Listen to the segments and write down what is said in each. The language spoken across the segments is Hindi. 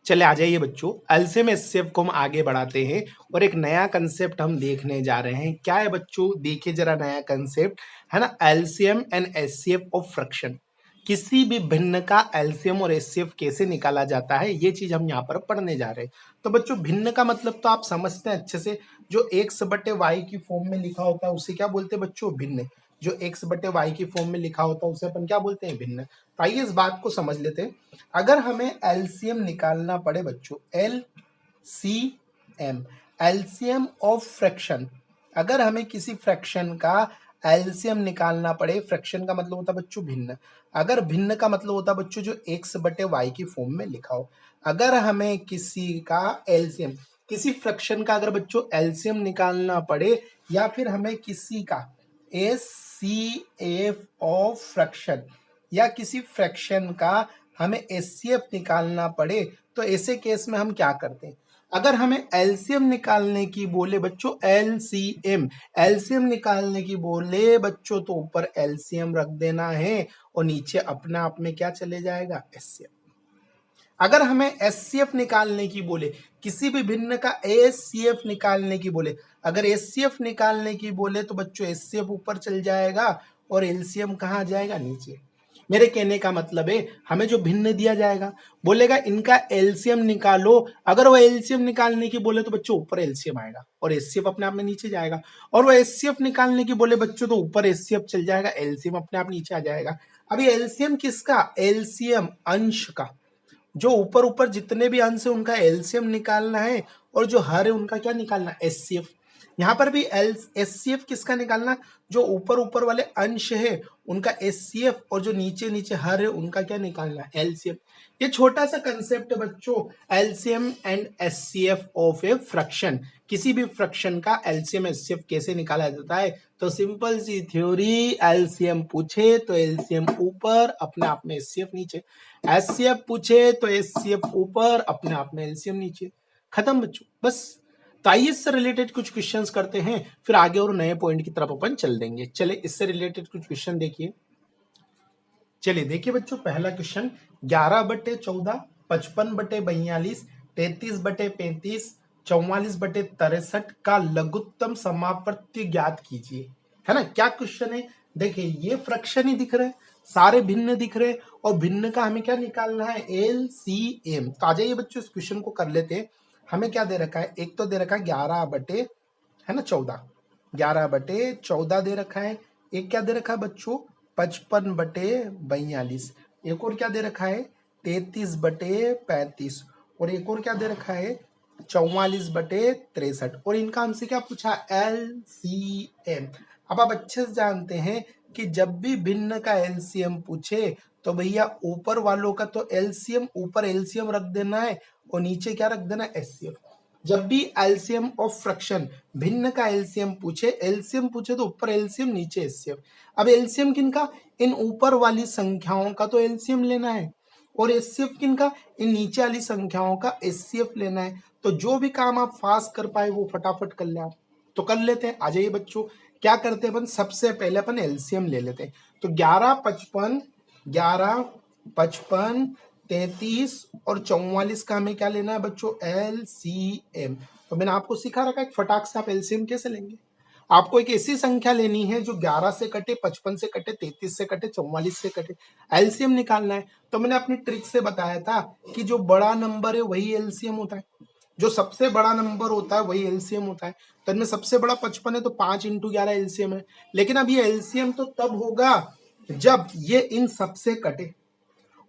चले आ जाइए बच्चों, एलसीएम एचसीएफ को हम आगे बढ़ाते हैं और एक नया कंसेप्ट हम देखने जा रहे हैं। क्या है बच्चों, देखिए जरा नया कंसेप्ट है ना, LCM and HCF of fraction. किसी भी भिन्न का एलसीएम और एचसीएफ कैसे निकाला जाता है, ये चीज हम यहाँ पर पढ़ने जा रहे हैं। तो बच्चों भिन्न का मतलब तो आप समझते हैं अच्छे से, जो एक्स बटे वाई की फॉर्म में लिखा होता है उसे क्या बोलते हैं बच्चों, भिन्न। जो एक्स बटे वाई की फॉर्म में लिखा होता है उसे अपन क्या बोलते हैं, भिन्न। तो आइए इस बात को समझ लेते हैं। अगर हमें एलसीएम निकालना पड़े बच्चों, L C M, LCM of fraction, अगर हमें किसी फ्रैक्शन का एलसीएम निकालना पड़े, फ्रैक्शन का मतलब होता है बच्चों भिन्न, अगर भिन्न का मतलब होता है बच्चों जो एक्स बटे वाई की फॉर्म में लिखा हो। अगर हमें किसी का एलसीएम, किसी फ्रैक्शन का अगर बच्चों एलसीएम निकालना पड़े, या फिर हमें किसी का S C F of fraction, या किसी फ्रैक्शन का हमें एचसीएफ निकालना पड़े, तो ऐसे केस में हम क्या करते हैं। अगर हमें एलसीएम निकालने की बोले बच्चों, एलसीएम, एलसीएम निकालने की बोले बच्चों, तो ऊपर एलसीएम रख देना है और नीचे अपने आप में क्या चले जाएगा, एचसीएफ। अगर हमें एचसीएफ निकालने की बोले, किसी भी भिन्न का एचसीएफ निकालने की बोले, अगर एचसीएफ निकालने की बोले तो बच्चों एचसीएफ ऊपर चल जाएगा और एलसीएम कहाँ जाएगा, नीचे। मेरे कहने का मतलब है, हमें जो भिन्न दिया जाएगा, बोलेगा इनका एलसीएम निकालो, अगर वो एलसीएम निकालने की बोले तो बच्चों ऊपर एलसीएम आएगा और एचसीएफ अपने आप में नीचे जाएगा, और वो एचसीएफ निकालने की बोले बच्चों तो ऊपर एचसीएफ चल जाएगा, एलसीएम अपने आप नीचे आ जाएगा। अभी एलसीएम किसका, एलसीएम अंश का, जो ऊपर ऊपर जितने भी अंश है उनका एलसीएम निकालना है, और जो हर है उनका क्या निकालना, एचसीएफ। यहाँ पर भी एचसीएफ किसका निकालना, जो ऊपर ऊपर वाले अंश है उनका एचसीएफ, और जो नीचे नीचे हर है उनका क्या निकालना, एलसीएफ। ये छोटा सा कंसेप्ट है बच्चों, LCM and HCF of a fraction. किसी भी फ्रैक्शन का एलसीएम एचसीएफ कैसे निकाला जाता है, तो सिंपल सी थ्योरी, एलसीएम पूछे तो एलसीएम ऊपर अपने आप में एचसीएफ नीचे, एचसीएफ पूछे तो एचसीएफ ऊपर अपने आप में एलसीएम नीचे, खत्म बच्चों, बस। तो आइए इससे रिलेटेड कुछ क्वेश्चंस करते हैं, फिर आगे और नए पॉइंट की तरफ अपन चल देंगे। चले इससे रिलेटेड कुछ क्वेश्चन देखिए। चलिए देखिए बच्चों, पहला क्वेश्चन, 11/14, 55/42, 33/35, 44/63 का लघुत्तम समापत्ति ज्ञात कीजिए। है ना, क्या क्वेश्चन है, देखिए ये फ्रैक्शन ही दिख रहे हैं, सारे भिन्न दिख रहे हैं, और भिन्न का हमें क्या निकालना है, एलसीएम। तो आ जाइए बच्चों इस क्वेश्चन को कर लेते हैं। हमें क्या दे रखा है, एक तो दे रखा है 11/, है ना 14, 11/14 दे रखा है। एक क्या दे रखा है बच्चों, 55/42। एक और क्या दे रखा है, 33/35। और एक और क्या दे रखा है, 44/63। और इनका हमसे क्या पूछा, एलसीएम। अब आप अच्छे से जानते हैं कि जब भी भिन्न का एलसीएम पूछे तो भैया ऊपर वालों का तो एलसीएम, ऊपर एलसीएम रख देना है और नीचे क्या रख देना है, एचसीएफ। जब भी एलसीएम ऑफ फ्रैक्शन, भिन्न का एलसीएम पूछे, एलसीएम पूछे तो ऊपर एलसीएम नीचे एचसीएफ। अब एलसीएम किनका, इन ऊपर वाली संख्याओं का तो एलसीएम लेना है, और एचसीएफ किनका, इन नीचे वाली संख्याओं का एचसीएफ लेना है। तो जो भी काम आप फास्ट कर पाए वो फटाफट कर ले आप, तो कर लेते हैं। आ जाइए बच्चों, क्या करते हैं अपन, सबसे पहले अपन एलसीएम ले लेते हैं। तो 11, 55, 11, 55, 33 और 44 का हमें क्या लेना है बच्चों, एलसीएम। तो मैंने आपको सिखा रखा है फटाक से आप एलसीएम कैसे लेंगे। आपको एक ऐसी संख्या लेनी है जो 11 से कटे, 55 से कटे, 33 से कटे, 44 से कटे, एलसीएम निकालना है। तो मैंने अपनी ट्रिक से बताया था कि जो बड़ा नंबर है वही एलसीएम होता है, जो सबसे बड़ा नंबर होता है वही एलसीएम होता है। तो इनमें सबसे बड़ा 55 है तो 5 × 11 एलसीएम है। लेकिन अब ये एलसीएम तो तब होगा जब ये इन सबसे कटे,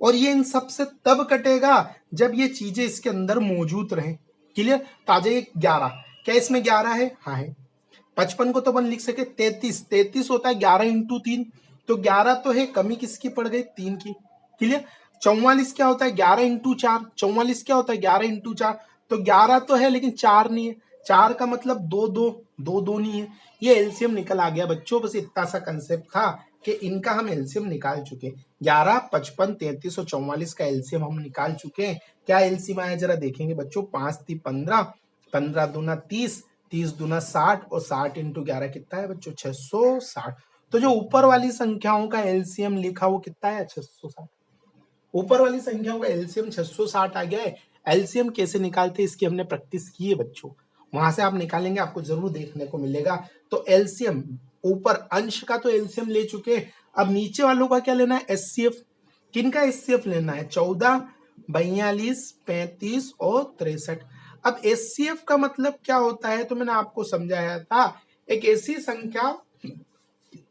और ये इन सबसे तब कटेगा जब ये चीजें इसके अंदर मौजूद रहे। क्लियर। तो आ जाइए 11, क्या इसमें 11 है, हाँ है। 55 को तो अपन लिख सके 33, 33 होता है 11 × 3, तो 11 तो है, कमी किसकी पड़ गई, 3 की। क्लियर। 44 क्या होता है, 11 × 4, 44 क्या होता है, 11 × 4, तो 11 तो है लेकिन 4 नहीं है, 4 का मतलब 2 2, 2 2 नहीं है। ये एलसीएम निकल आ गया बच्चों, बस इतना सा कंसेप्ट था कि इनका हम एलसीएम निकाल चुके। 11, 55, 33 और 44 का एलसीएम हम निकाल चुके हैं। क्या एलसीएम आया जरा देखेंगे बच्चों, 5 × 3 15, 15 दूना 30, 30 दूना 60, और 60 × 11 कितना है बच्चों, 660। तो जो ऊपर वाली संख्याओं का एलसीएम लिखा वो कितना है, 660। ऊपर वाली संख्याओं का एलसीएम 660 आ गया है। एलसीएम कैसे निकालते हैं इसकी हमने प्रैक्टिस की है बच्चों, वहां से आप निकालेंगे, आपको जरूर देखने को मिलेगा। तो एलसीएम ऊपर अंश का तो एलसीएम ले चुके, अब नीचे वालों का क्या लेना है, एचसीएफ। किनका एचसीएफ लेना है, 14, 42, 35 और 63। अब एचसीएफ का मतलब क्या होता है, तो मैंने आपको समझाया था, एक ऐसी संख्या,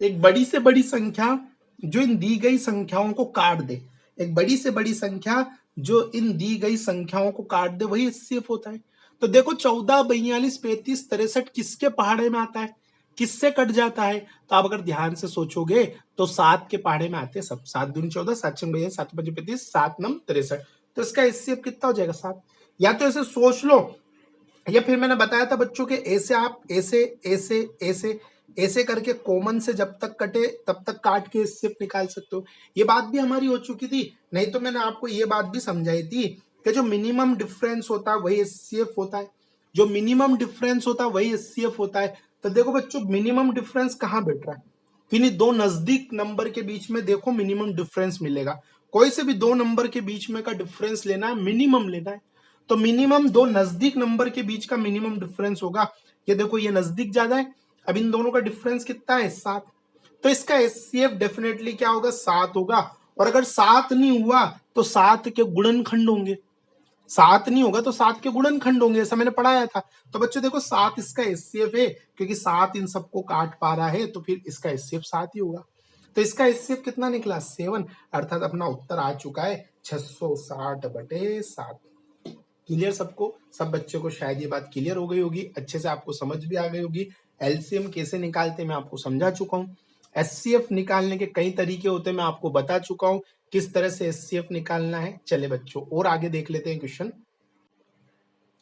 एक बड़ी से बड़ी संख्या जो इन दी गई संख्याओं को काट दे, एक बड़ी से बड़ी संख्या जो इन दी गई संख्याओं को काट दे, वही एचसीएफ होता है। तो देखो 14, 42, 35, 63 किसके पहाड़े में आता है, किससे कट जाता है, तो आप अगर ध्यान से सोचोगे तो 7 के पहाड़े में आते हैं सब, 7 दूनी 14, 7 छंग 42, 7 पंजे 35, 7 नम 63। तो इसका एचसीएफ कितना हो जाएगा, 7। या तो ऐसे सोच लो, या फिर मैंने बताया था बच्चों के ऐसे आप ऐसे ऐसे ऐसे ऐसे करके कॉमन से जब तक कटे तब तक काट के एचसीएफ निकाल सकते हो। ये बात भी हमारी हो चुकी थी, नहीं तो मैंने आपको ये बात भी समझाई थी कि जो मिनिमम डिफरेंस होता है वही एचसीएफ होता है, जो मिनिमम डिफरेंस होता है वही एचसीएफ होता है। तो देखो बच्चों मिनिमम डिफरेंस कहाँ बैठ रहा है, किन्हीं दो नजदीक नंबर के बीच में देखो मिनिमम डिफरेंस मिलेगा, कोई से भी दो नंबर के बीच में का डिफरेंस लेना है, मिनिमम लेना है। तो मिनिमम दो नजदीक नंबर के बीच का मिनिमम डिफरेंस होगा, ये देखो ये नजदीक ज्यादा है, अब इन दोनों का डिफरेंस कितना है, 7। तो इसका एचसीएफ डेफिनेटली क्या होगा, 7 होगा। और अगर 7 नहीं हुआ तो 7 के गुणनखंड होंगे, 7 नहीं होगा तो 7 के गुणनखंड होंगे, ऐसा मैंने पढ़ाया था। तो बच्चों देखो 7 इसका एचसीएफ है, क्योंकि 7 इन सबको काट पा रहा है, तो फिर इसका एचसीएफ 7 ही होगा। तो इसका एचसीएफ कितना निकला, 7, अर्थात अपना उत्तर आ चुका है 660/7। क्लियर सबको, सब बच्चों को शायद ये बात क्लियर हो गई होगी, अच्छे से आपको समझ भी आ गई होगी। एलसीएम कैसे निकालते हैं मैं आपको समझा चुका हूँ, एचसीएफ निकालने के कई तरीके होते हैं मैं आपको बता चुका हूँ किस तरह से एचसीएफ निकालना है। चले बच्चों और आगे देख लेते हैं क्वेश्चन।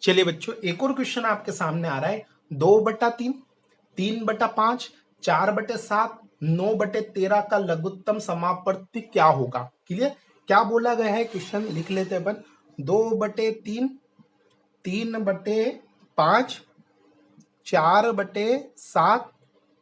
चलिए बच्चों एक और क्वेश्चन आपके सामने आ रहा है, 2/3, 3/5, 4/7, 9/13 का लघुत्तम समापवर्ती क्या होगा। क्लियर, क्या बोला गया है क्वेश्चन लिख लेते हैं अपन, 2/3, 3/5, 4/7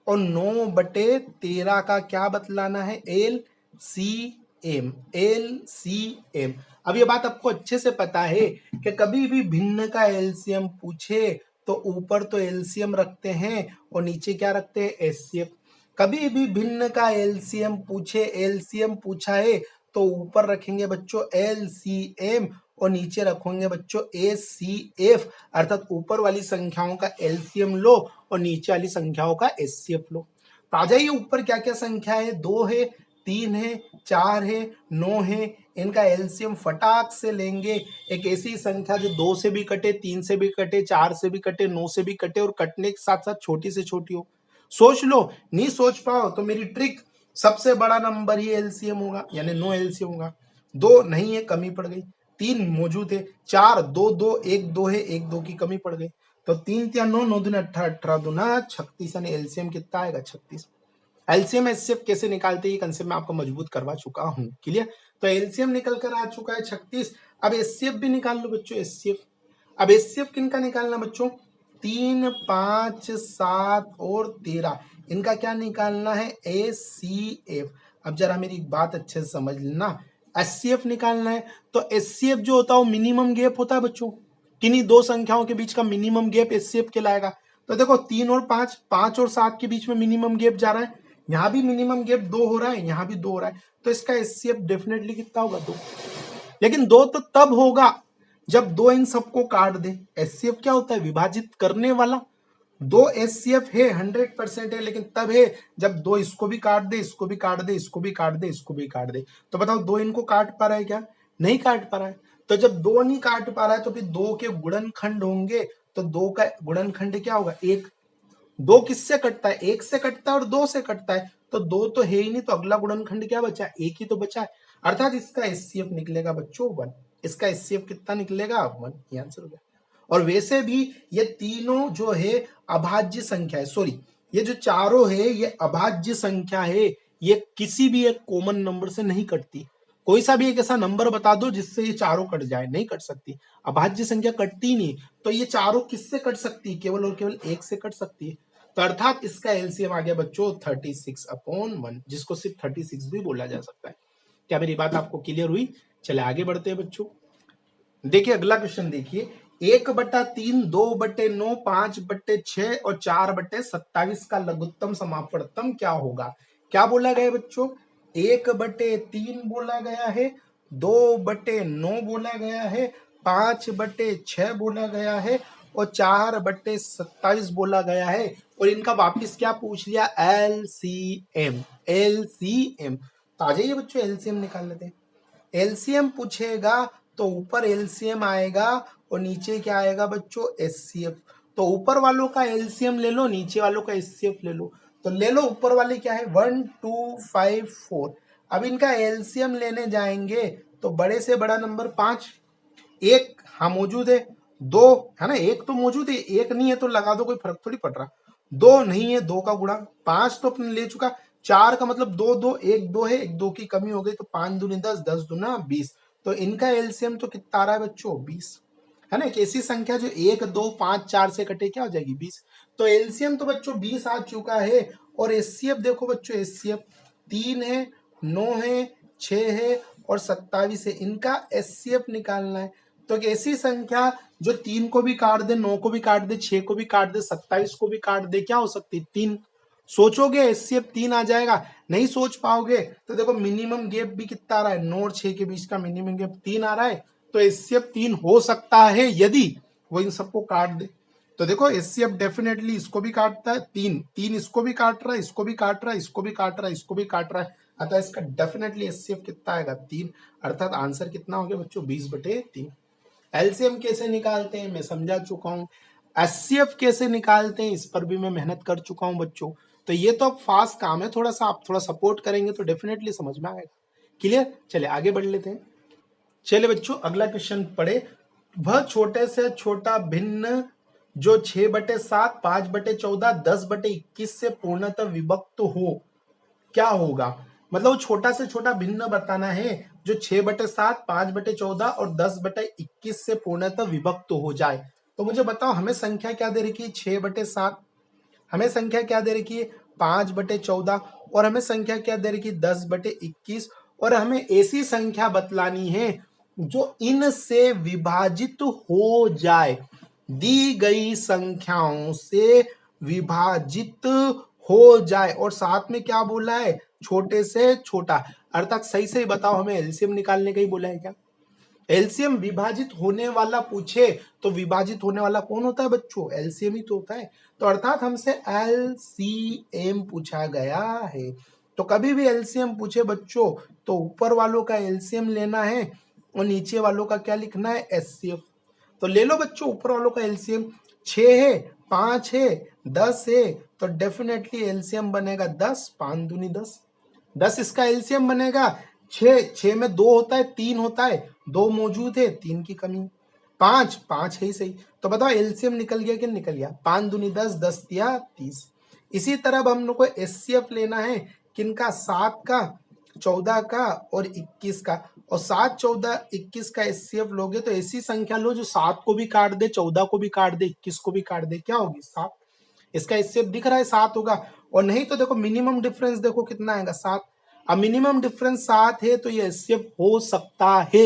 और 9/13 का क्या बतलाना है, L C M, L C M. अब ये बात आपको अच्छे से पता है कि कभी भी भिन्न का एलसीएम पूछे तो ऊपर तो एलसीएम रखते हैं और नीचे क्या रखते हैं, एचसीएफ। कभी भी भिन्न का एलसीएम पूछे, एलसीएम पूछा है तो ऊपर रखेंगे बच्चों एलसीएम और नीचे रखेंगे बच्चों एचसीएफ, अर्थात ऊपर वाली संख्याओं का एलसीएम लो और नीचे वाली संख्याओं का एचसीएफ लो। तो आ जाइए ऊपर क्या क्या संख्या है, 2 है, 3 है, 4 है, 9 है, इनका एलसीएम फटाक से लेंगे। एक ऐसी संख्या जो 2 से भी कटे, 3 से भी कटे, 4 से भी कटे, 9 से भी कटे और कटने के साथ साथ छोटी से छोटी हो। सोच लो, नहीं सोच पाओ तो मेरी ट्रिक, सबसे बड़ा नंबर ही एलसीएम होगा, यानी नो एलसीएम होगा। 2 नहीं है, कमी पड़ गई, 3 मौजूद है, 4, 2 2 1 2 है, 1 2 की कमी पड़ गई, तो 3 3 9 9 दूनी 18, 18 दूना 36, यानी एलसीएम कितना आएगा, 36। एलसीएम एचसीएफ कैसे निकालते हैं ये कंसेप्ट मैं आपको मजबूत करवा चुका हूँ। क्लियर, तो एलसीएम निकल कर आ चुका है 36। अब एचसीएफ भी निकाल लो बच्चों, एचसीएफ। अब एचसीएफ किन का निकालना बच्चों, 3, 5, 7 और 13, इनका क्या निकालना है, एचसीएफ। अब जरा मेरी बात अच्छे से समझ लेना, एचसीएफ निकालना है तो एचसीएफ जो होता है वो मिनिमम गैप होता है बच्चों, किन्हीं दो संख्याओं के बीच का मिनिमम गैप एचसीएफ कहलाएगा। तो देखो 3 और 5, 5 और 7 के बीच में मिनिमम गैप जा रहा है, यहाँ भी मिनिमम गैप 2 हो रहा है, यहाँ भी 2 हो रहा है, तो इसका एचसीएफ डेफिनेटली कितना होगा, 2। लेकिन 2 तो तब होगा जब 2 इन सबको काट दे। एचसीएफ क्या होता है, विभाजित करने वाला। 2 एचसीएफ है, 100% है, लेकिन तब है जब 2 इसको भी काट दे, इसको भी काट दे, इसको भी काट दे, इसको भी काट दे। तो बताओ 2 इनको काट पा रहा है क्या, नहीं काट पा रहा है। तो जब 2 नहीं काट पा रहा है तो फिर 2 के गुणनखंड होंगे, तो 2 का गुणनखंड क्या होगा, 1। 2 किससे कटता है, 1 से कटता है और 2 से कटता है, तो 2 तो है ही नहीं, तो अगला गुणनखंड क्या बचा, 1 ही तो बचा है, अर्थात इसका एचसीएफ निकलेगा बच्चों 1। इसका एचसीएफ कितना निकलेगा, 1, ये आंसर हो गया। और वैसे भी ये तीनों जो है अभाज्य संख्या है, सॉरी ये जो चारों है ये अभाज्य संख्या है, ये किसी भी एक कॉमन नंबर से नहीं कटती। कोई सा भी एक ऐसा नंबर बता दो जिससे ये चारों कट जाए, नहीं कट सकती, अभाज्य संख्या कटती नहीं। तो ये चारों किससे कट सकती है, केवल और केवल 1 से कट सकती है। तो अर्थात इसका एलसीएम आ गया बच्चों 36/1, जिसको सिर्फ 36 भी बोला जा सकता है। क्या मेरी बात आपको क्लियर हुई, चले आगे बढ़ते हैं बच्चों। देखिए अगला क्वेश्चन देखिए, 1/3, 2/9, 5/6 और 4/27 का लघुत्तम समापवर्तन क्या होगा? क्या बोला गया है बच्चों? 1/3 बोला गया है, 2/9 बोला गया है, 5/6 बोला गया है और 4/27 बोला गया है। और इनका वापिस क्या पूछ लिया? एलसीएम। एलसीएम तो आ जाइए बच्चों, एलसीएम निकाल लेते हैं। एलसीएम पूछेगा तो ऊपर एलसीएम आएगा और नीचे क्या आएगा बच्चों? एचसीएफ। तो ऊपर वालों का एलसीएम ले लो, नीचे वालों का एचसीएफ ले लो। तो ले लो, ऊपर वाले क्या है? 1 2 5 4। अब इनका एलसीएम लेने जाएंगे तो बड़े से बड़ा नंबर 5, एक हाँ मौजूद है, दो है ना, एक तो मौजूद है, एक नहीं है तो लगा दो, कोई फर्क थोड़ी पड़ रहा। दो नहीं है, दो का गुणा, 5 तो अपने ले चुका, 4 का मतलब दो दो, एक दो है, एक दो की कमी हो गई तो 5 दूनी 10, 10 दूना 20। तो इनका एलसीएम तो कितना आ रहा है बच्चों? 20, है ना। एक ऐसी संख्या जो 1 2 5 4 से कटे क्या हो जाएगी? 20। तो एलसीएम तो बच्चों 20 आ चुका है। और एचसीएफ देखो बच्चों, एचसीएफ 3 है, 9 है, 6 है और 27 है। इनका एचसीएफ निकालना है। तो एक ऐसी संख्या जो 3 को भी काट दे, 9 को भी काट दे, 6 को भी काट दे, 27 को भी काट दे, क्या हो सकती है? 3। सोचोगे एचसीएफ 3 आ जाएगा, नहीं सोच पाओगे तो देखो मिनिमम गैप भी कितना आ रहा है? 9 और 6 के बीच का मिनिमम गैप 3 आ रहा है। तो एचसीएफ 3 हो सकता है यदि वो इन सबको काट दे। तो देखो एचसीएफ डेफिनेटली इसको भी काटता है, 3 3 इसको भी काट रहा है, इसको भी काट रहा है, इसको भी काट रहा है, इसको भी काट रहा है। अतः इसका डेफिनेटली एचसीएफ कितना आएगा? 3। अर्थात आंसर कितना हो गया बच्चों? 20/3। एलसीएम कैसे निकालते हैं मैं समझा चुका हूं। एचसीएफ कैसे निकालते हैं इस पर भी मैं मेहनत कर चुका हूं बच्चों। तो ये तो अब फास्ट काम है, थोड़ा सा आप थोड़ा सपोर्ट करेंगे तो डेफिनेटली समझ में आएगा। क्लियर? चलिए आगे बढ़ लेते हैं। चलिए बच्चों अगला क्वेश्चन पढ़े। वह छोटे से छोटा भिन्न जो 6/7, 5/14, 10/21 से पूर्णतः विभक्त हो क्या होगा? मतलब वो छोटा से छोटा भिन्न बताना है जो 6/7, 5/14 और 10/21 से पूर्णतः विभक्त हो जाए। तो मुझे बताओ, हमें संख्या क्या दे रखी है? 6/7। हमें संख्या क्या दे रखी है? 5/14। और हमें संख्या क्या दे रखी है? 10/21। और हमें ऐसी संख्या बतलानी है जो इनसे विभाजित हो जाए, दी गई संख्याओं से विभाजित हो जाए। और साथ में क्या बोला है? छोटे से छोटा। अर्थात सही से बताओ, हमें एलसीएम निकालने का ही बोला है क्या? एलसीएम विभाजित होने वाला पूछे तो विभाजित होने वाला कौन होता है बच्चों? एलसीएम ही तो होता है। तो अर्थात हमसे एलसीएम पूछा गया है। तो कभी भी एलसीएम पूछे बच्चों तो ऊपर वालों का एलसीएम लेना है और नीचे वालों का क्या लिखना है? एचसीएफ। तो ले लो बच्चों ऊपर वालों का एलसीएम, 6 है, 5 है, 10 है। तो डेफिनेटली एलसीएम बनेगा 10, 5 दूनी 10, 10 इसका एलसीएम बनेगा। 6 में 2 होता है, 3 होता है, 2 मौजूद है, 3 की कमी। 5 5 है ही सही। तो बताओ एलसीएम निकल गया कि निकल गया? 5 दूनी 10, 10 दिया 30। इसी तरह अब हम लोग को एचसीएफ लेना है किनका? 7 का, 14 का और 21 का। और 7 14 21 का एचसीएफ लोगे तो ऐसी संख्या लो जो 7 को भी काट दे, 14 को भी काट दे, 21 को भी काट दे। क्या होगी? 7। इसका एचसीएफ दिख रहा है 7 होगा। और नहीं तो देखो मिनिमम डिफरेंस देखो कितना आएगा? 7। अब मिनिमम डिफरेंस 7 है तो ये एचसीएफ हो सकता है,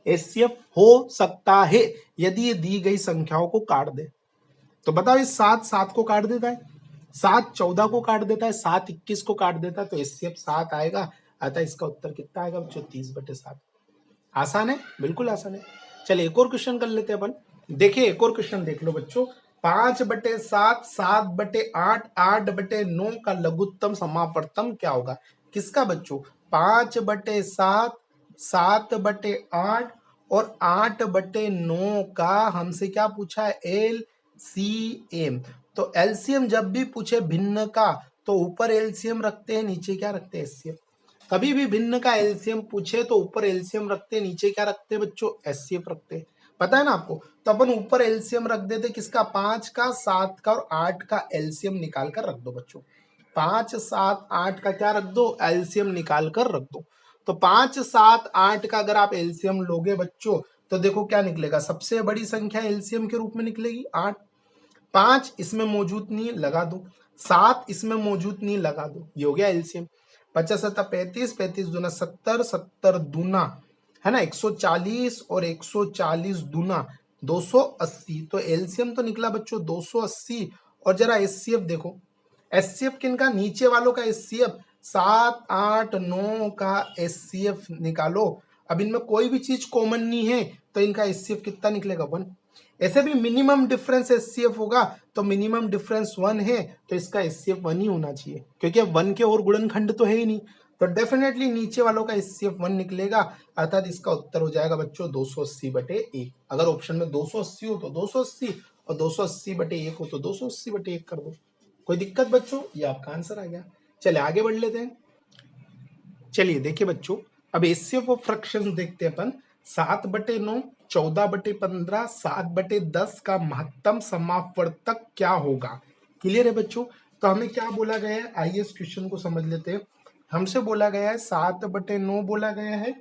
एचसीएफ हो सकता है यदि ये दी गई संख्याओं को काट दे। तो बताओ ये 7 7 को काट देता है, 7 14 को काट देता है, 7 21 को काट देता है, तो एचसीएफ 7 आएगा। अतः इसका उत्तर कितना आएगा बच्चों? 30/7। आसान है, बिल्कुल आसान है। चलिए एक और क्वेश्चन कर लेते हैं अपन। देखिए एक और क्वेश्चन देख लो बच्चों। 5/7, 7/8, 8/9 का लघुत्तम समापवर्तन क्या होगा? किसका बच्चों? 5/7, 7/8 और 8/9 का हमसे क्या पूछा है? एलसीएम। तो एलसीएम जब भी पूछे भिन्न का तो ऊपर एलसीएम रखते हैं, नीचे क्या रखते हैं? एचसीएफ। कभी भी भिन्न का एलसीएम पूछे तो ऊपर एलसीएम रखते हैं, नीचे क्या रखते हैं बच्चों? एचसीएफ रखते हैं। पता है ना आपको? तो अपन ऊपर एलसीएम रख देते किसका? 5 का, 7 का और 8 का एलसीएम निकाल कर रख दो बच्चों। 5 7 8 का क्या रख दो? एलसीएम निकाल कर रख दो। तो 5 7 8 का अगर आप एलसीएम लोगे बच्चों तो देखो क्या निकलेगा? सबसे बड़ी संख्या एलसीएम के रूप में निकलेगी 8। 5 इसमें मौजूद नहीं, लगा दो। 7 इसमें मौजूद नहीं, लगा दो। ये हो गया एलसीएम। 50 7 35, 35 दूना 70, 70 दूना है ना, 140 और 140 दूना 280, तो एलसीएम तो निकला बच्चों 280। और जरा एचसीएफ देखो, एचसीएफ किनका, नीचे वालों का एचसीएफ 7 8 9 का एचसीएफ निकालो। अब इनमें कोई भी चीज कॉमन नहीं है, तो इनका एचसीएफ कितना निकलेगा 1। ऐसे भी मिनिमम डिफरेंस एचसीएफ होगा, तो मिनिमम डिफरेंस 1 है, तो इसका एचसीएफ 1 ही होना चाहिए, क्योंकि 1 के और गुणनखंड तो है ही नहीं। तो डेफिनेटली नीचे वालों का एचसीएफ 1 निकलेगा, अर्थात इसका उत्तर हो जाएगा बच्चों 280/1। अगर ऑप्शन में 280 हो तो 280, और 280/1 हो तो 280/1 कर दो। कोई दिक्कत बच्चों, ये आपका आंसर आ गया। चलिए आगे बढ़ लेते हैं। चलिए देखिए बच्चों, अब एचसीएफ ऑफ फ्रैक्शंस देखते हैं अपन। 7/9, 14/15, 7/10 का महत्तम समापवर्तक क्या होगा। क्लियर है बच्चों। तो हमें क्या बोला गया है, आइए इस क्वेश्चन को समझ लेते हैं। हमसे बोला गया है 7/9 बोला गया है,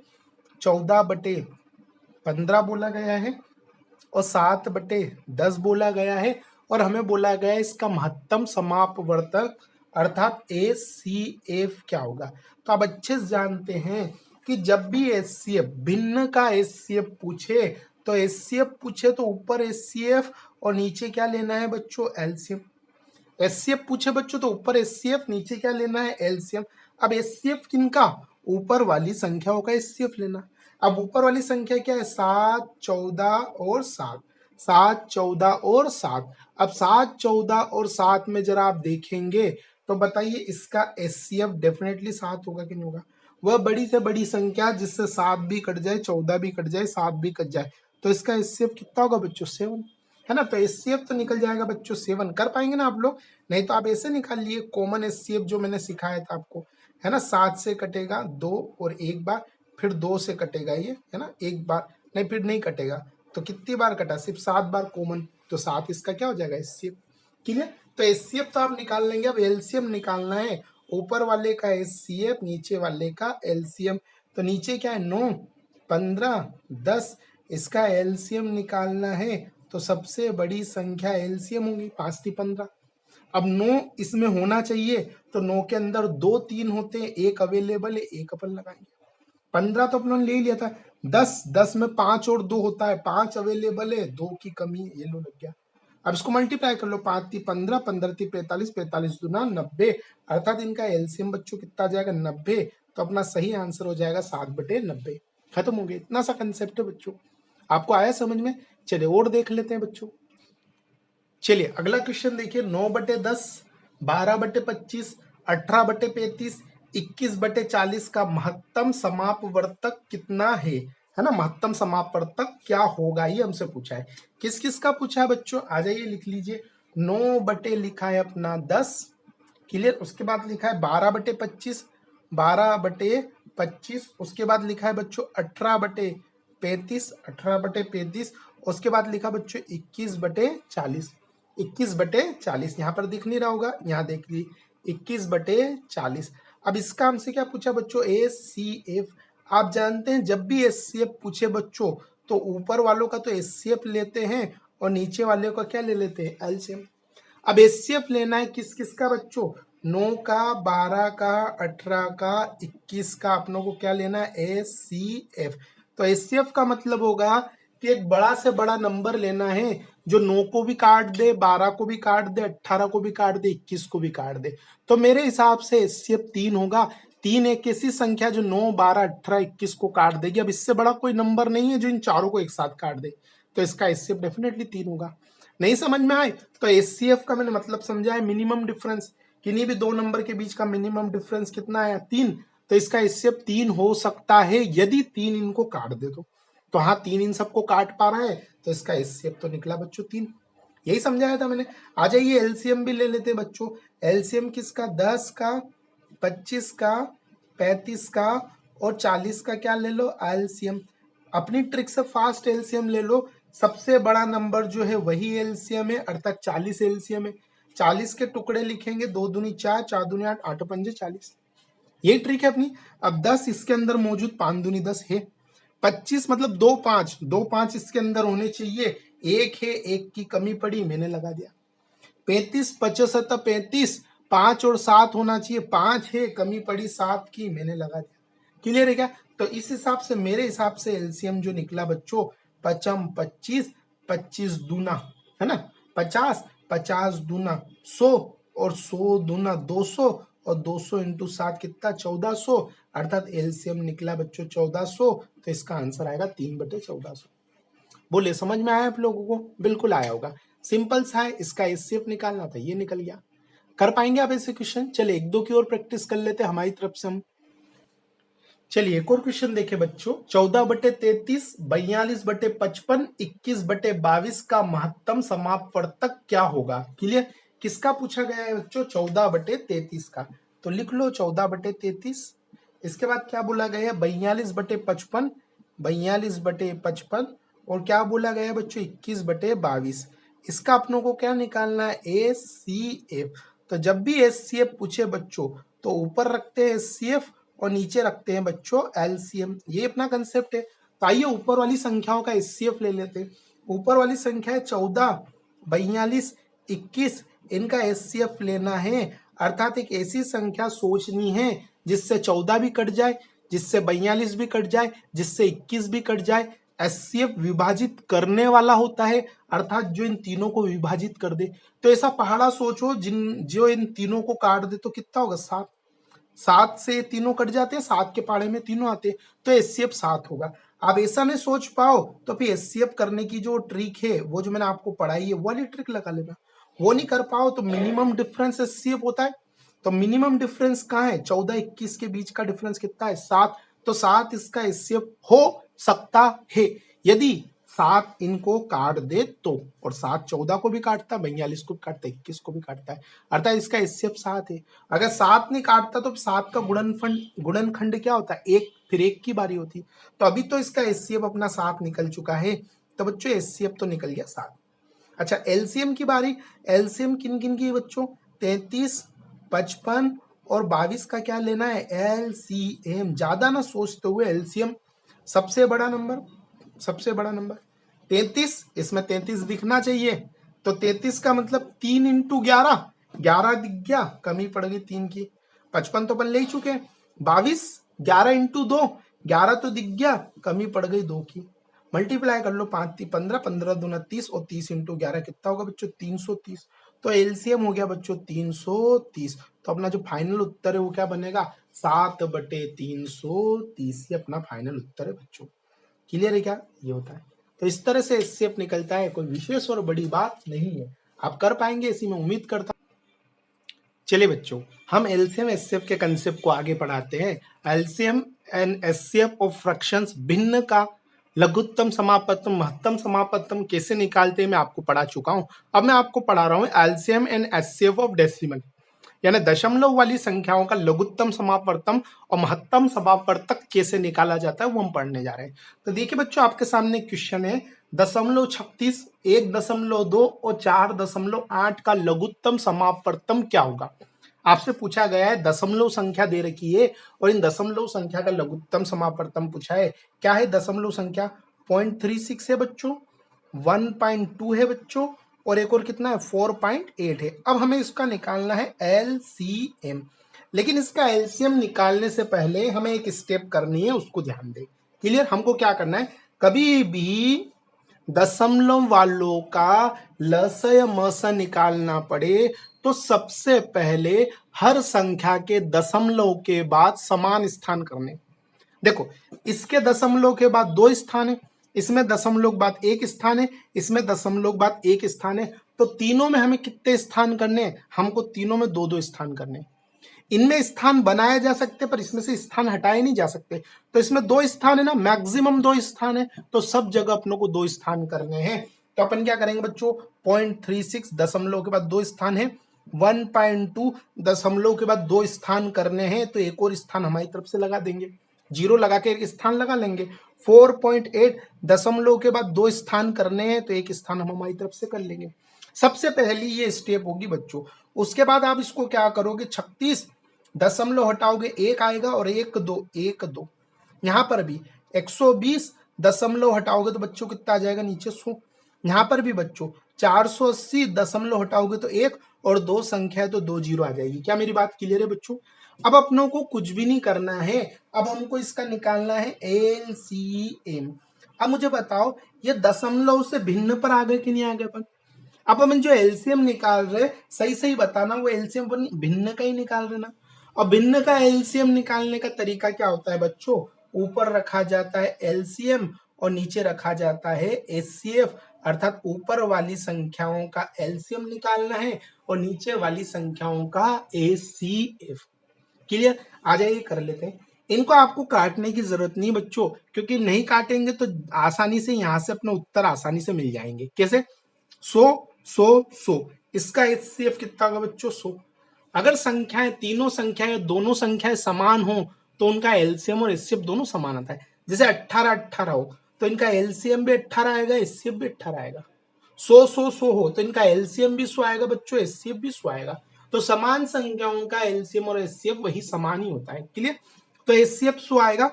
14/15 बोला गया है, और 7/10 बोला गया है, और हमें बोला गया है इसका महत्तम समापवर्तक अर्थात एचसीएफ क्या होगा। तो आप अच्छे से जानते हैं कि जब भी एचसीएफ भिन्न का एचसीएफ पूछे, तो एचसीएफ पूछे तो ऊपर एचसीएफ और नीचे क्या लेना है बच्चों, एलसीएम। एचसीएफ पूछे बच्चों तो ऊपर एचसीएफ, नीचे क्या लेना है, एलसीएम। अब एचसीएफ किनका, ऊपर वाली संख्याओं का एचसीएफ लेना। अब ऊपर वाली संख्या क्या है, 7 14 और 7, 7 14 और 7। अब 7 14 और 7 में जरा आप देखेंगे तो बताइए इसका एचसीएफ डेफिनेटली 7 होगा कि नहीं होगा। वह बड़ी से बड़ी संख्या जिससे 7 भी कट जाए, 14 भी कट जाए, 7 भी कट जाए, तो इसका एचसीएफ कितना होगा बच्चों, 7, है ना। तो एचसीएफ तो निकल जाएगा बच्चों 7। कर पाएंगे ना आप लोग, नहीं तो आप ऐसे निकाल लिए कॉमन एचसीएफ जो मैंने सिखाया था आपको, है ना। 7 से कटेगा 2 और एक बार, फिर 2 से कटेगा ये, है ना, एक बार, नहीं फिर नहीं कटेगा। तो कितनी बार कटा, सिर्फ 7 बार कॉमन, तो 7 इसका क्या हो जाएगा, एचसीएफ। क्लियर। तो एचसीएफ तो आप निकाल लेंगे, अब एलसीएम निकालना है। ऊपर वाले का एचसीएफ, नीचे वाले का एलसीएम। तो नीचे क्या है, 9 15 10, इसका एलसीएम निकालना है, तो सबसे बड़ी संख्या एलसीएम होगी, 5 3 15। अब 9 इसमें होना चाहिए, तो 9 के अंदर 2 3 होते हैं, एक अवेलेबल है, एक अपन लगाएंगे। 15 तो अपन ले लिया था। 10 में 5 और 2 होता है, 5 अवेलेबल है, 2 की कमी है, ये लो लग गया। अब इसको मल्टीप्लाई कर लो, 5 3 15, 15 3 45, 45 दूना 90, अर्थात इनका एलसीएम बच्चों कितना आ जाएगा, 90। तो अपना सही आंसर हो जाएगा 7/90। खत्म हो गया, इतना सा कंसेप्ट है बच्चों। आपको आया समझ में। चलिए और देख लेते हैं बच्चों। चलिए अगला क्वेश्चन देखिए, 9/10, 12/25, 18/35, 21/40 का महत्तम समापवर्तक कितना है ना। महत्तम समापवर्तक क्या होगा, ये हमसे पूछा है। किस किस का पूछा है बच्चों, आ जाइए लिख लीजिए। 9 लिखा है अपना 10, क्लियर। उसके बाद लिखा है 12/25, 12/25, उसके बाद लिखा है बच्चों 18/35, 18/35, उसके बाद लिखा बच्चों 21/40, 21/40। यहाँ पर दिख नहीं रहा होगा, यहाँ देख लीजिए 21/40। अब इसका हमसे क्या पूछा बच्चों, एचसीएफ। आप जानते हैं जब भी एचसीएफ पूछे बच्चों, तो ऊपर वालों का तो एचसीएफ लेते हैं और नीचे वाले का क्या ले लेते हैं, एलसीएम। अब एचसीएफ लेना है किस किस का बच्चों, 9 का, 12 का, 18 का, 21 का, अपनों को क्या लेना है, एचसीएफ। तो एचसीएफ का मतलब होगा कि एक बड़ा से बड़ा नंबर लेना है जो 9 को भी काट दे, 12 को भी काट दे, 18 को भी काट दे, 21 को भी काट दे। तो मेरे हिसाब से एचसीएफ 3 होगा। 3 एक ऐसी संख्या जो 9 12 18 21 को काट देगी। अब इससे बड़ा कोई नंबर नहीं है जो इन चारों को एक साथ काट दे, तो इसका एचसीएफ डेफिनेटली 3 होगा। नहीं समझ में आए तो एचसीएफ का मैंने मतलब समझा है, मिनिमम डिफरेंस, किन्हीं भी दो नंबर के बीच का मिनिमम डिफरेंस कितना है, 3। तो इसका एचसीएफ 3 हो सकता है यदि 3 इनको काट दे तो हाँ 3 इन सबको काट पा रहा है, तो इसका एचसीएफ तो निकला बच्चों 3। यही समझाया था मैंने। आ जाइए एलसीएम भी ले लेते बच्चों। एलसीएम किसका, 10 का, 25 का, 35 का और 40 का क्या ले लो, एलसीएम। अपनी ट्रिक से फास्ट एलसीएम ले लो। सबसे बड़ा नंबर जो है वही एलसीएम है, अर्थात 40 एलसीएम है। 40 के टुकड़े लिखेंगे, 2 दूनी 4, 4 दूनी 8, 8 पंजे 40। यही ट्रिक है अपनी। अब 10 इसके अंदर मौजूद, 5 दूनी 10 है। 25 मतलब 2 5, 2 5 इसके अंदर होने चाहिए, एक है, एक की कमी पड़ी, मैंने लगा दिया। 35 75 35, 5 और 7 होना चाहिए, 5 है, कमी पड़ी 7 की, मैंने लगा दिया। क्लियर है क्या? तो इस हिसाब से मेरे हिसाब से एलसीएम जो निकला बच्चों, पचम 25, 25 दूना है ना 50, 50 दूना 100 और 100 दूना 200 और 200 इंटू 7 कितना 1400, अर्थात एलसीएम निकला बच्चों 1400। तो इसका आंसर आएगा 3/1400। बोले समझ में आया आप लोगों को? बिल्कुल आया होगा। सिंपल सा है, इसका एचसीएफ निकालना था, ये निकल गया। कर पाएंगे आप ऐसे क्वेश्चन? चलिए एक दो की और प्रैक्टिस कर लेते हैं हमारी तरफ से हम। चलिए एक और क्वेश्चन देखे बच्चों, 14/33, 42/55, 21/22 का महत्तम समापवर्तक क्या होगा? क्लियर? किसका पूछा गया है बच्चों? 14/33 का। तो लिख लो 14/33। इसके बाद क्या बोला गया है? 42/55, 42/55 और क्या बोला गया है बच्चों? 21/22। इसका अपनों को क्या निकालना है? एचसीएफ। तो जब भी एचसीएफ पूछे बच्चों तो ऊपर रखते हैं एचसीएफ और नीचे रखते हैं बच्चों एलसीएम, ये अपना कंसेप्ट है। तो आइए ऊपर वाली संख्याओं का एचसीएफ ले लेते हैं। ऊपर वाली संख्या है 14, 42, 21, इनका एचसीएफ लेना है। अर्थात एक ऐसी संख्या सोचनी है जिससे 14 भी कट जाए, जिससे 42 भी कट जाए, जिससे 21 भी कट जाए। एचसीएफ विभाजित करने वाला होता है, अर्थात जो इन तीनों को विभाजित कर दे। तो ऐसा पहाड़ा सोचो जो इन तीनों को काट दे तो कितना होगा? 7। 7 से तीनों कट जाते हैं, 7 के पहाड़े में तीनों आते हैं, तो एचसीएफ 7 होगा। आप ऐसा नहीं सोच पाओ तो फिर एचसीएफ करने की जो ट्रिक है, वो जो मैंने आपको पढ़ाई है, वो वाली ट्रिक लगा लेना। वो नहीं कर पाओ तो मिनिमम डिफरेंस एचसीएफ होता है। तो मिनिमम डिफरेंस कहाँ है? 14-21 के बीच का डिफरेंस कितना है? 7। तो 7 इसका एचसीएफ हो सकता है यदि 7 इनको काट दे तो। और 7 14 को भी काटता है, 42 को भी काटता है, 21 को भी काटता है, अर्थात इसका एचसीएफ 7 है। अगर 7 नहीं काटता तो 7 का गुणनखंड क्या होता है? 1, फिर 1 की बारी होती। तो अभी तो इसका एचसीएफ अपना 7 निकल चुका है, तो बच्चों एचसीएफ तो निकल गया 7। अच्छा एलसीएम की बारी। एलसीएम किन किन की बच्चों? 33, 55 और 22 का क्या लेना है? एलसीएम। ज्यादा ना सोचते हुए एलसीएम सबसे बड़ा नंबर, सबसे बड़ा नंबर 33, इसमें 33 दिखना चाहिए। तो 33 का मतलब 3 इंटू 11, 11 दिख गया, कमी पड़ गई 3 की। 55 तो अपन ले ही चुके हैं। 22, 11 इंटू 2, 11 तो दिख गया, कमी पड़ गई 2 की। मल्टीप्लाई कर लो, 5 15, 15 दूना 30 और 30 इंटू 11 कितना होगा बच्चों? 330। तो एलसीएम हो गया बच्चों 330। तो अपना जो फाइनल उत्तर है वो क्या बनेगा? 7/330। ये अपना फाइनल उत्तर है बच्चों। क्लियर है क्या? ये होता है। तो इस तरह से एचसीएफ निकलता है, कोई विशेष और बड़ी बात नहीं है। आप कर पाएंगे ऐसी मैं उम्मीद करता हूं। चलिए बच्चों, हम एलसीएम एचसीएफ के कंसेप्ट को आगे बढ़ाते हैं। LCM and HCF of fractions, भिन्न का लघुत्तम समापत्तम महत्तम समापत्तम कैसे निकालते हैं मैं आपको पढ़ा चुका हूं। अब मैं आपको पढ़ा रहा हूं LCM and HCF of decimal, यानी दशमलव वाली संख्याओं का लघुत्तम समापवर्तम और महत्तम समापवर्तक कैसे निकाला जाता है वो हम पढ़ने जा रहे हैं। तो देखिए बच्चों, आपके सामने क्वेश्चन है 0.36, 1.2 और 4.8 का लघुत्तम समापवर्तम क्या होगा? आपसे पूछा गया है, दशमलव संख्या दे रखी है और इन दशमलव संख्या का लघुत्तम समापवर्तम पूछा है। क्या है दशमलव संख्या? 0.36 है बच्चों, 1.2 है बच्चों, और एक और कितना है? 4.8 है। अब हमें इसका निकालना है एलसीएम, लेकिन इसका एलसीएम निकालने से पहले हमें एक स्टेप करनी है, उसको ध्यान दें। क्लियर? हमको क्या करना है? कभी भी दशमलव वालों का लसय मसय निकालना पड़े तो सबसे पहले हर संख्या के दशमलव के बाद समान स्थान करने। देखो, इसके दशमलव के बाद 2 स्थान है, इसमें दशमलव के बाद 1 स्थान है, इसमें दशमलव के बाद 1 स्थान है। तो तीनों में हमें कितने स्थान करने हैं? हमको तीनों में 2-2 स्थान करने हैं। इनमें स्थान बनाए जा सकते पर इसमें से स्थान हटाए नहीं जा सकते। तो इसमें 2 स्थान है ना, मैक्सिमम 2 स्थान है, तो सब जगह अपनों को 2 स्थान करने हैं। तो अपन क्या करेंगे बच्चों? 0.36 दशमलव के बाद 2 स्थान है, 1.2 दशमलव के बाद 2 स्थान करने हैं, तो एक और स्थान हमारी तरफ से लगा देंगे, 0 लगा के एक स्थान लगा लेंगे। 4.8 दशमलव के बाद 2 स्थान करने हैं, तो एक स्थान हम हमारी तरफ से कर लेंगे। सबसे पहली ये स्टेप होगी बच्चों। उसके बाद आप इसको क्या करोगे? 36 दशमलव हटाओगे, 1 आएगा और 1 2 1 2। यहां पर भी 120 दशमलव हटाओगे तो बच्चों कितना आ जाएगा? नीचे 100। यहां पर भी बच्चों 480 दशमलव हटाओगे तो 1 और 2 संख्या है तो 2 जीरो आ जाएगी। क्या मेरी बात क्लियर है बच्चों? अब अपनों को कुछ भी नहीं करना है, अब हमको इसका निकालना है एलसीएम। अब मुझे बताओ ये दशमलव से भिन्न पर आ गए कि नहीं आ गए अपन? अब अपन जो एलसीएम निकाल रहे, सही सही बताना, वो एलसीएम भिन्न का ही निकाल रहे ना। और भिन्न का एलसीएम निकालने का तरीका क्या होता है बच्चों? ऊपर रखा जाता है एलसीएम और नीचे रखा जाता है एचसीएफ, अर्थात ऊपर वाली संख्याओं का एलसीएम निकालना है और नीचे वाली संख्याओं का एचसीएफ। क्लियर? आ जाइए कर लेते हैं। इनको आपको काटने की जरूरत नहीं बच्चों, क्योंकि नहीं काटेंगे तो आसानी से यहां से अपने उत्तर आसानी से मिल जाएंगे। कैसे? 100 इसका एचसीएफ कितना होगा बच्चों? 100। अगर संख्याएं, तीनों संख्याएं, दोनों संख्याएं समान हो तो उनका एलसीएम और एचसीएफ दोनों समान आता है। जैसे 18 18 हो तो इनका एलसीएम भी 18 आएगा, एचसीएफ भी 18 आएगा। 100 हो तो इनका एलसीएम भी 100 आएगा बच्चों, एचसीएफ भी 100 आएगा। तो समान संख्याओं का एलसीएम और एचसीएफ वही समान ही होता है। क्लियर? तो एचसीएफ 100 आएगा।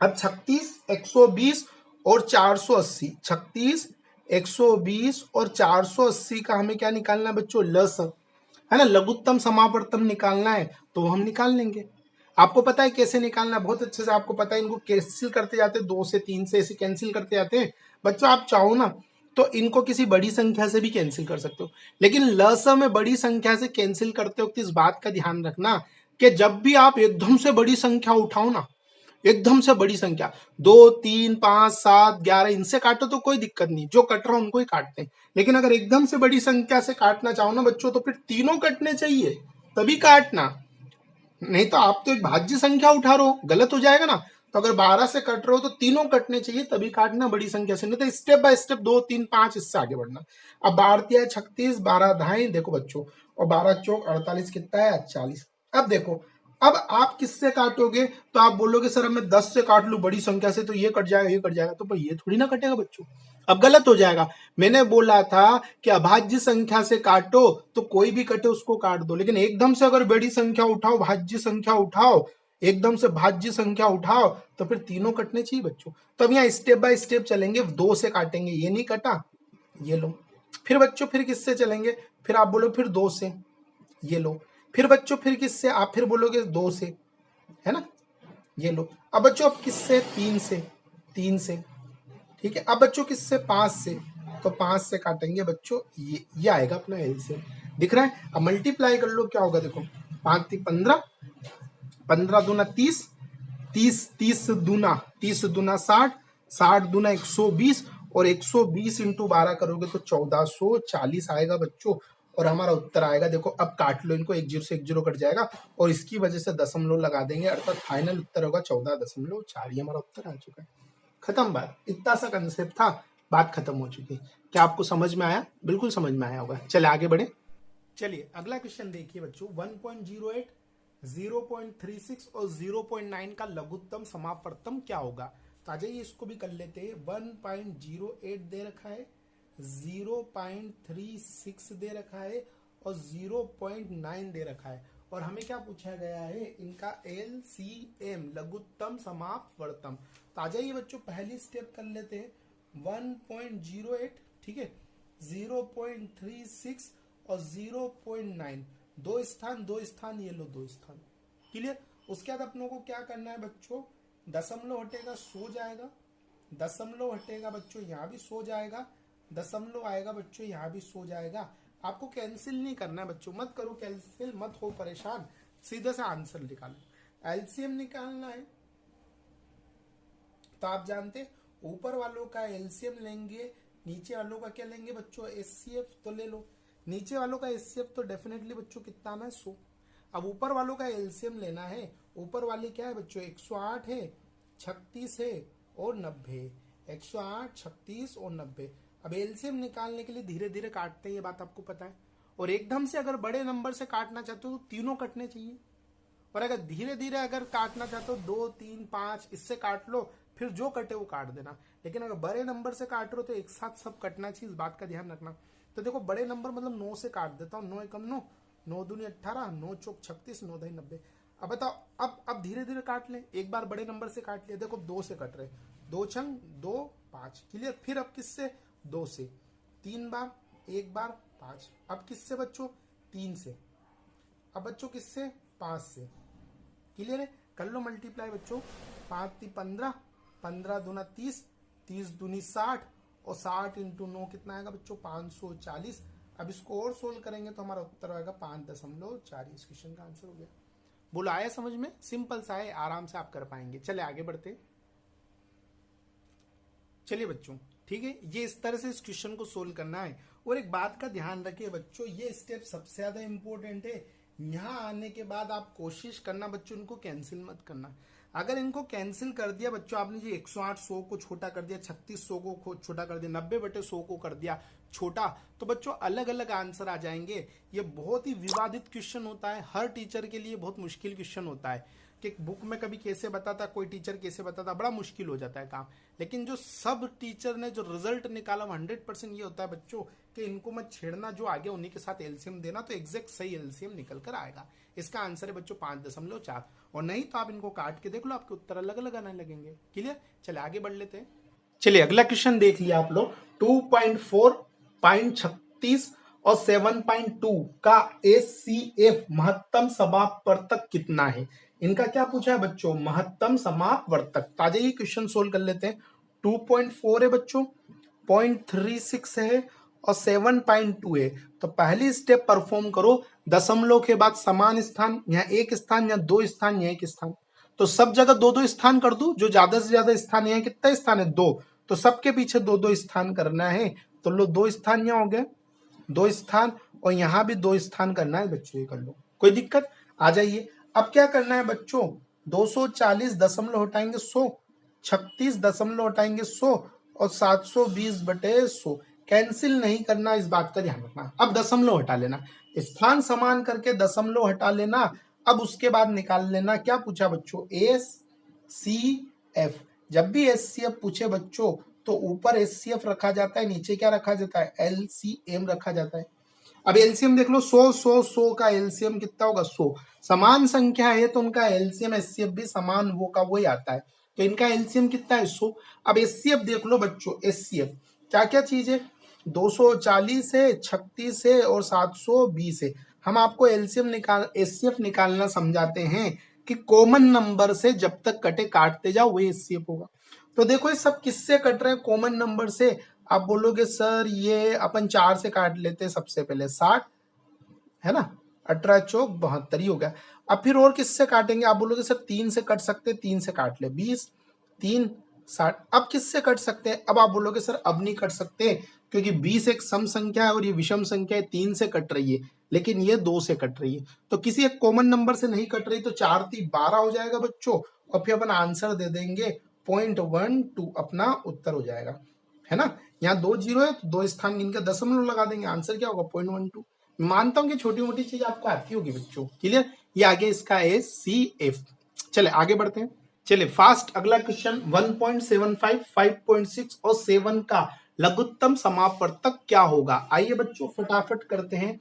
अब 36, 120 और 480, 36, 120 और 480 का हमें क्या निकालना है बच्चों? लस, है ना, लघुत्तम समापवर्तम निकालना है, तो हम निकाल लेंगे। आपको पता है कैसे निकालना? बहुत अच्छे से आपको पता है। इनको कैंसिल करते जाते हैं, 2 से 3 से ऐसे कैंसिल करते जाते हैं बच्चों। आप चाहो ना तो इनको किसी बड़ी संख्या से भी कैंसिल कर सकते हो, लेकिन लस में बड़ी संख्या से कैंसिल करते वक्त इस बात का ध्यान रखना कि जब भी आप एकदम से बड़ी संख्या उठाओ ना, एकदम से बड़ी संख्या 2 3 5 7 11 इनसे काटो तो कोई दिक्कत नहीं, जो कट रहा उनको ही काटते हैं। लेकिन अगर एकदम से बड़ी संख्या से काटना चाहो ना बच्चों, तो फिर तीनों कटने चाहिए तभी काटना। नहीं तो आप तो एक भाज्य संख्या उठा रहे हो, गलत हो जाएगा ना। तो अगर 12 से कट रहे हो तो तीनों कटने चाहिए तभी काटना बड़ी संख्या से, नहीं तो स्टेप बाय स्टेप 2 3 5 इससे आगे बढ़ना। अब 12 36, 12 ढाई देखो बच्चों, और 12 चौक 48 कितना है? 40। अब देखो, अब आप किससे काटोगे? तो आप बोलोगे सर मैं 10 से काट लू बड़ी संख्या से तो ये कट जाएगा, ये कट जाएगा, तो भाई ये थोड़ी ना कटेगा बच्चों। अब गलत हो जाएगा। मैंने बोला था कि अभाज्य संख्या से काटो तो कोई भी कटे उसको काट दो, लेकिन एकदम से अगर बड़ी संख्या उठाओ, भाज्य संख्या उठाओ, एकदम से भाज्य संख्या उठाओ, तो फिर तीनों कटने चाहिए बच्चों। तो अब यहाँ स्टेप बाय स्टेप चलेंगे। 2 से काटेंगे, ये नहीं कटा, ये लो। फिर बच्चों फिर किससे चलेंगे? फिर आप बोलो फिर 2 से, ये लो। फिर बच्चों फिर किससे? आप फिर बोलोगे 2 से, है ना, ये लो। अब बच्चों अब किससे? 3 से, 3 से, ठीक है। अब बच्चों किससे? 5 से, तो 5 से काटेंगे बच्चों, ये आएगा अपना एलसीएम। दिख रहा है? अब मल्टीप्लाई कर लो, क्या होगा देखो, 5 3 15, 15 दूना 30, 30 दूना 30 दूना 60, 60 दूना 120, और 120 इंटू 12 करोगे तो 1440 आएगा बच्चों। और हमारा उत्तर आएगा, देखो अब काट लो इनको, 1 0 से 1 0 कट जाएगा और इसकी वजह से दशमलव लगा देंगे, अर्थात फाइनल उत्तर होगा 14.4। ये हमारा उत्तर आ चुका है। खत्म बात, इतना सा कंसेप्ट था, बात खत्म हो चुकी। क्या आपको समझ में आया? बिल्कुल समझ में आया होगा। चले आगे बढ़े। चलिए अगला क्वेश्चन देखिए बच्चों। 1.08, 0.36 और 0.9 का लघुत्तम समापवर्तम क्या होगा? तो आ जाइए इसको भी कर लेते हैं। 1.08 दे रखा है, 0.36 दे रखा है और 0.9 दे रखा है, और हमें क्या पूछा गया है? इनका एलसीएम, लघुत्तम समापवर्तम। तो आ जाइए बच्चों पहली स्टेप कर लेते हैं। 1.08, ठीक है, 0.36 और 0.9, दो स्थान, ये लो 2 स्थान। क्लियर? उसके बाद अपनों को क्या करना है बच्चों? दशमलव हटेगा 100 जाएगा, दशमलव हटेगा बच्चों यहाँ भी 100 जाएगा, दशमलव आएगा बच्चों यहाँ भी 100 जाएगा। आपको कैंसिल नहीं करना है बच्चों, मत करो कैंसिल, मत हो परेशान, सीधे से आंसर निकालो। एलसीएम निकालना है तो आप जानते ऊपर वालों का एलसीएम लेंगे, नीचे वालों का क्या लेंगे बच्चों? एचसीएफ। तो ले लो, नीचे वालों का एचसीएफ तो डेफिनेटली बच्चों कितना आना है? 100। अब ऊपर वालों का एलसीएम लेना है। ऊपर वाली क्या है बच्चों? 108 है, 36 है और 90 है। 108, 36 और 90। अब एलसीएम निकालने के लिए धीरे धीरे काटते हैं, ये बात आपको पता है। और एकदम से अगर बड़े नंबर से काटना चाहते हो तो तीनों कटने चाहिए, और अगर धीरे धीरे अगर काटना चाहते हो 2 3 5 इससे काट लो, फिर जो कटे वो काट देना। लेकिन अगर बड़े नंबर से काट रहे हो तो एक साथ सब कटना चाहिए, इस बात का ध्यान रखना। तो देखो बड़े नंबर मतलब 9 से काट देता हूँ। 9 एकम 9, 9 दूनी 18, 9 चौक 36, 9 दही 90। अब बताओ, अब धीरे धीरे काट ले। एक बार बड़े नंबर से काट लिया, देखो 2 से कट रहे, 2 छंग 2 5। क्लियर? फिर अब किससे? 2 से 3 बार, 1 बार 5। अब किससे बच्चों? 3 से। अब बच्चों किससे? 5 से। क्लियर है? कर लो मल्टीप्लाई बच्चों, 5 × 15, 15 दूना 30, 30 दूनी 60 और 60 × 9 कितना आएगा बच्चों? 540। अब इसको और सोल्व करेंगे तो हमारा उत्तर आएगा 5.4। इस क्वेश्चन का आंसर हो गया। बोलो आया समझ में? सिंपल सा है, आराम से आप कर पाएंगे। चले आगे बढ़ते। चलिए बच्चों, ठीक है, ये इस तरह से इस क्वेश्चन को सोल्व करना है। और एक बात का ध्यान रखिए बच्चों, ये स्टेप सबसे ज्यादा इंपॉर्टेंट है। यहाँ आने के बाद आप कोशिश करना बच्चों इनको कैंसिल मत करना। अगर इनको कैंसिल कर दिया बच्चों आपने, जी 108 100 को छोटा कर दिया, 36 100 को छोटा कर दिया, 90/100 को कर दिया छोटा, तो बच्चों अलग अलग आंसर आ जाएंगे। ये बहुत ही विवादित क्वेश्चन होता है, हर टीचर के लिए बहुत मुश्किल क्वेश्चन होता है कि बुक में कभी कैसे बताता, कोई टीचर कैसे बताता, बड़ा मुश्किल हो जाता है काम। लेकिन जो सब टीचर ने जो रिजल्ट निकाला 100% ये होता है बच्चों कि इनको मत छेड़ना, जो आगे उन्हीं के साथ एलसीएम देना, तो एग्जैक्ट सही एलसीएम निकल कर आएगा। इसका आंसर है बच्चों 5.4। और नहीं तो आप इनको काट के देख लो, आपके उत्तर अलग अलग आने लगेंगे। क्लियर? चले आगे बढ़ लेते हैं। चलिए अगला क्वेश्चन देख लिया आप लोग। 2.4, 0.36 और 7.2 का एचसीएफ महत्तम समापवर्तक कितना है? इनका क्या पूछा है बच्चों? महत्तम समापवर्तक। तो आज ये क्वेश्चन सोल्व कर लेते हैं। 2.4 है बच्चों, 0.36 है और 7.2 है। तो पहली स्टेप परफॉर्म करो, दशमलव के बाद समान स्थान, यहाँ एक स्थान, यहाँ दो स्थान, यहाँ एक स्थान। तो सब जगह दो दो स्थान कर दो, जो ज्यादा से ज्यादा स्थान, यहाँ कितना स्थान है? 2, तो सबके पीछे दो दो स्थान करना है। तो लो 2 स्थान यहाँ हो गए, 2 स्थान, और यहाँ भी 2 स्थान करना है बच्चों। ये कर लो, कोई दिक्कत? आ जाइए। अब क्या करना है बच्चों? 240 दशमलव हटाएंगे 100, 36 दशमलव हटाएंगे 100 और 720/100। कैंसिल नहीं करना, इस बात का ध्यान रखना। अब दशमलव हटा लेना, स्थान समान करके दशमलव हटा लेना। अब उसके बाद निकाल लेना, क्या पूछा बच्चों? एचसीएफ। जब भी एचसीएफ पूछे बच्चों तो ऊपर एचसीएफ रखा जाता है, नीचे क्या रखा जाता है? एलसीएम रखा जाता है। अब एलसीएम देख लो, 100 100 100 का एलसीएम कितना होगा? 100। समान संख्या है तो उनका एलसीएम एचसीएफ भी समान वो का वही आता है। तो इनका एलसीएम कितना है? 100। अब एचसीएफ देख लो बच्चों, एचसीएफ क्या क्या चीज है? 240 है, 36 है और 720 है। हम आपको एलसीएम निकाल एचसीएफ निकालना समझाते हैं कि कॉमन नंबर से जब तक कटे काटते जाओ वही एचसीएफ होगा। तो देखो ये सब किससे कट रहे हैं? कॉमन नंबर से। आप बोलोगे सर ये अपन 4 से काट लेते हैं, सबसे पहले 60 है ना, 18 चौक 72 ही हो गया। अब फिर और किससे काटेंगे? आप बोलोगे सर 3 से कट सकते, 3 से काट ले 20, 3 60। अब किससे कट सकते हैं? अब आप बोलोगे सर अब नहीं कट सकते क्योंकि 20 एक सम संख्या है और ये विषम संख्या है, 3 से कट रही है, लेकिन ये 2 से कट रही है। तो किसी एक कॉमन नंबर से नहीं कट रही, तो 4 × 3 = 12 हो जाएगा बच्चों। और फिर अपन आंसर दे देंगे 0.12, अपना उत्तर हो जाएगा, है ना। यहाँ 2 0 है तो 2 स्थान गिनकर दशमलव लगा देंगे, आंसर क्या होगा? 0.12। मानता हूं कि छोटी मोटी चीज आपको आती होगी बच्चों। क्लियर? ये आगे इसका एचसीएफ। चले आगे बढ़ते हैं। चले फास्ट, अगला क्वेश्चन 1.75, 5.6 और 7 का लघुत्तम समापवर्तक क्या होगा? आइए बच्चों फटाफट करते हैं।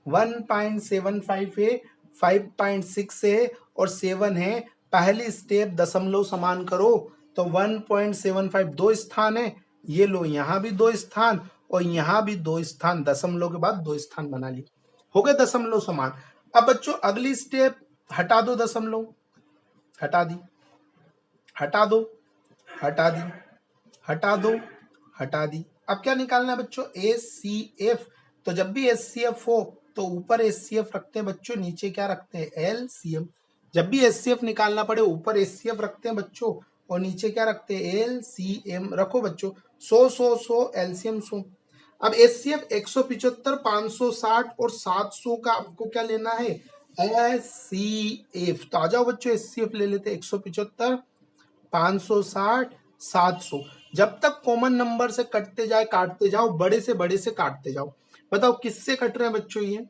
1.75 है, 5.6 है और 7 है। पहली स्टेप दशमलव समान करो, तो 1.75 2 स्थान है, ये लो यहाँ भी 2 स्थान और यहाँ भी 2 स्थान, दशमलव के बाद 2 स्थान बना लिए, हो गए दशमलव समान। अब बच्चों अगली स्टेप हटा दो, दशमलव हटा दी, हटा दो, हटा दी, हटा दो, हटा दी। अब क्या निकालना है बच्चों? एचसीएफ। तो जब भी एचसीएफ हो तो ऊपर एचसीएफ रखते हैं बच्चों, नीचे क्या रखते हैं? एलसीएम। जब भी एचसीएफ निकालना पड़े ऊपर एचसीएफ रखते हैं बच्चों और नीचे क्या रखते हैं? एलसीएम। रखो बच्चों, 100 100 100 एलसीएम 100। अब एचसीएफ 175, 560 और 700 का आपको क्या लेना है? एचसीएफ। तो आ जाओ बच्चों एचसीएफ ले लेते हैं। 175, 560, 700। जब तक कॉमन नंबर से कटते जाए काटते जाओ, बड़े से काटते जाओ। बताओ किससे कट रहे हैं बच्चों? ये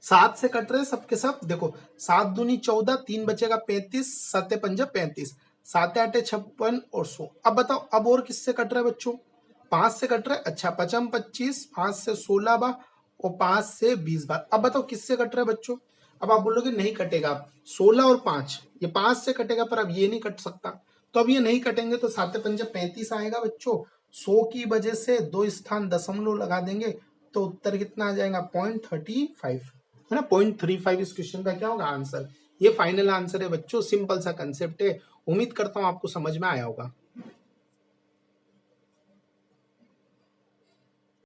7 से कट रहे हैं सबके सब। देखो 7 दूनी 14, 3 बचेगा 35, 7 पंजा 35, 7 8 56 और 100। अब बताओ अब और किससे कट रहा है बच्चों? 5 से कट रहा है। अच्छा 5 25, 5 से 16 बार और 5 से 20 बार। अब बताओ किससे कट रहा है बच्चों? अब आप बोलोगे नहीं कटेगा, 16 और 5, ये 5 से कटेगा पर अब ये नहीं कट सकता। तो अब ये नहीं कटेंगे तो 7 पंजा 35 आएगा बच्चों। 100 की वजह से 2 स्थान दशमलव लगा देंगे तो उत्तर कितना आ जाएगा? 0.35, है ना। 0.35 इस क्वेश्चन का क्या होगा? आंसर। ये फाइनल आंसर है बच्चों, सिंपल सा कंसेप्ट है। उम्मीद करता हूँ आपको समझ में आया होगा।